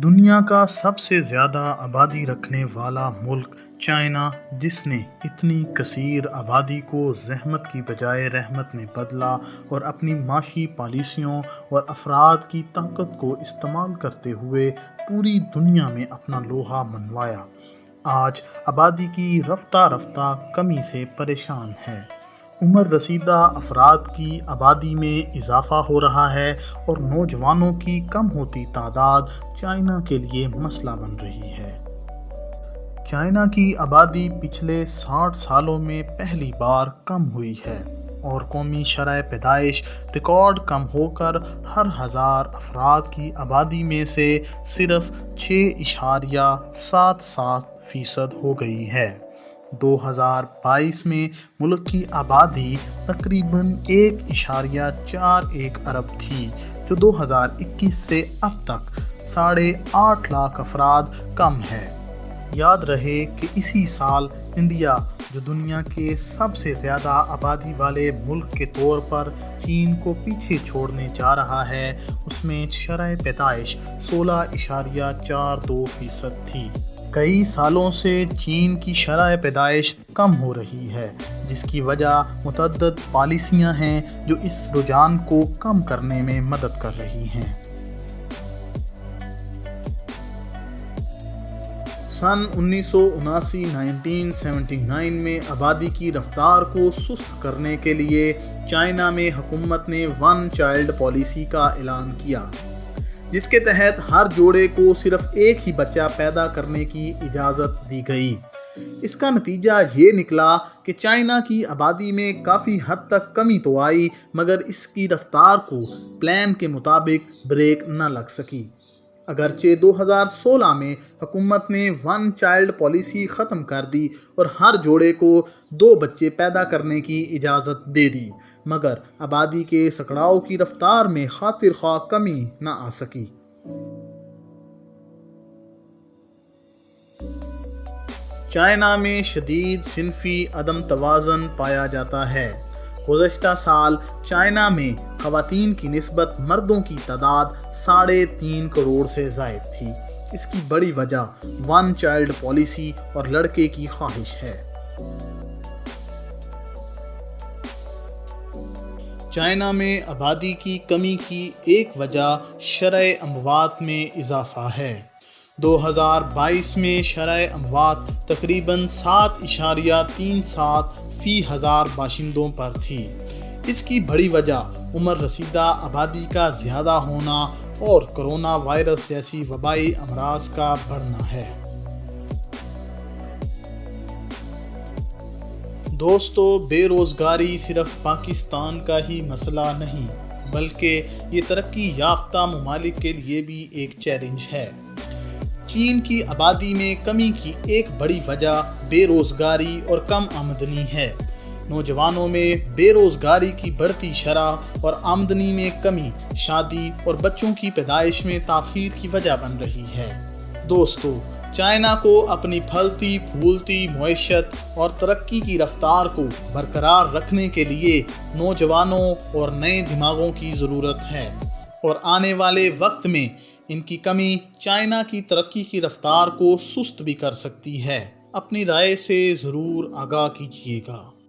دنیا کا سب سے زیادہ آبادی رکھنے والا ملک چائنا، جس نے اتنی کثیر آبادی کو زحمت کی بجائے رحمت میں بدلا اور اپنی معاشی پالیسیوں اور افراد کی طاقت کو استعمال کرتے ہوئے پوری دنیا میں اپنا لوہا منوایا، آج آبادی کی رفتہ رفتہ کمی سے پریشان ہے۔ عمر رسیدہ افراد کی آبادی میں اضافہ ہو رہا ہے اور نوجوانوں کی کم ہوتی تعداد چائنا کے لیے مسئلہ بن رہی ہے۔ چائنا کی آبادی پچھلے 60 سالوں میں پہلی بار کم ہوئی ہے اور قومی شرح پیدائش ریکارڈ کم ہو کر ہر 1000 افراد کی آبادی میں سے صرف 6.77% ہو گئی ہے۔ 2022 میں ملک کی آبادی تقریباً 1.41 ارب تھی، جو 2021 سے اب تک 8.5 لاکھ افراد کم ہے۔ یاد رہے کہ اسی سال انڈیا، جو دنیا کے سب سے زیادہ آبادی والے ملک کے طور پر چین کو پیچھے چھوڑنے جا رہا ہے، اس میں شرح پیدائش 16.42% تھی۔ کئی سالوں سے چین کی شرح پیدائش کم ہو رہی ہے، جس کی وجہ متعدد پالیسیاں ہیں جو اس رجحان کو کم کرنے میں مدد کر رہی ہیں۔ سن 1979 میں آبادی کی رفتار کو سست کرنے کے لیے چائنا میں حکومت نے ون چائلڈ پالیسی کا اعلان کیا، جس کے تحت ہر جوڑے کو صرف ایک ہی بچہ پیدا کرنے کی اجازت دی گئی۔ اس کا نتیجہ یہ نکلا کہ چائنا کی آبادی میں کافی حد تک کمی تو آئی، مگر اس کی رفتار کو پلان کے مطابق بریک نہ لگ سکی۔ اگرچہ 2016 میں حکومت نے ون چائلڈ پالیسی ختم کر دی اور ہر جوڑے کو 2 بچے پیدا کرنے کی اجازت دے دی، مگر آبادی کے سکڑاؤ کی رفتار میں خاطر خواہ کمی نہ آ سکی۔ چائنا میں شدید صنفی عدم توازن پایا جاتا ہے۔ گزشتہ سال چائنا میں خواتین کی نسبت مردوں کی تعداد 3.5 کروڑ سے زائد تھی۔ اس کی بڑی وجہ ون چائلڈ پالیسی اور لڑکے کی خواہش ہے۔ چائنا میں آبادی کی کمی کی ایک وجہ شرح اموات میں اضافہ ہے۔ 2022 میں شرح اموات تقریباً 7.37 فی 1000 باشندوں پر تھی۔ اس کی بڑی وجہ عمر رسیدہ آبادی کا زیادہ ہونا اور کرونا وائرس جیسی وبائی امراض کا بڑھنا ہے۔ دوستو، بے روزگاری صرف پاکستان کا ہی مسئلہ نہیں، بلکہ یہ ترقی یافتہ ممالک کے لیے بھی ایک چیلنج ہے۔ چین کی آبادی میں کمی کی ایک بڑی وجہ بے روزگاری اور کم آمدنی ہے۔ نوجوانوں میں بے روزگاری کی بڑھتی شرح اور آمدنی میں کمی شادی اور بچوں کی پیدائش میں تاخیر کی وجہ بن رہی ہے۔ دوستو، چائنا کو اپنی پھلتی پھولتی معیشت اور ترقی کی رفتار کو برقرار رکھنے کے لیے نوجوانوں اور نئے دماغوں کی ضرورت ہے، اور آنے والے وقت میں ان کی کمی چائنا کی ترقی کی رفتار کو سست بھی کر سکتی ہے۔ اپنی رائے سے ضرور آگاہ کیجیے گا۔